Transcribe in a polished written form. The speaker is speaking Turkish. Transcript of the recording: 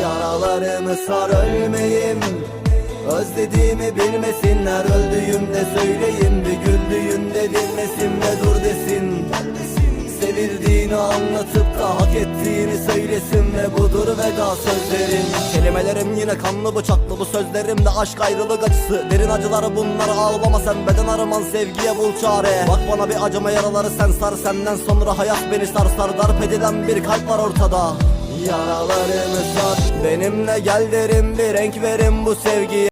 Yaralarımı sar ölmeyim, özlediğimi bilmesinler. Öldüğümde söyleyeyim, bir güldüğünde dinlesin ve dur desin. Sevildiğini anlatıp da hak ettiğini söylesin ve budur veda sözlerim. Kelimelerim yine kanlı bıçaklı, bu sözlerimde aşk ayrılık acısı. Derin acıları bunlar, ağlama sen, beden araman sevgiye bul çare. Bak bana bir acıma, yaraları sen sar, senden sonra hayat beni sarsar. Darp edilen bir kalp var ortada, yaralarımı sar. Benimle gel derim, bir renk verin bu sevgiye.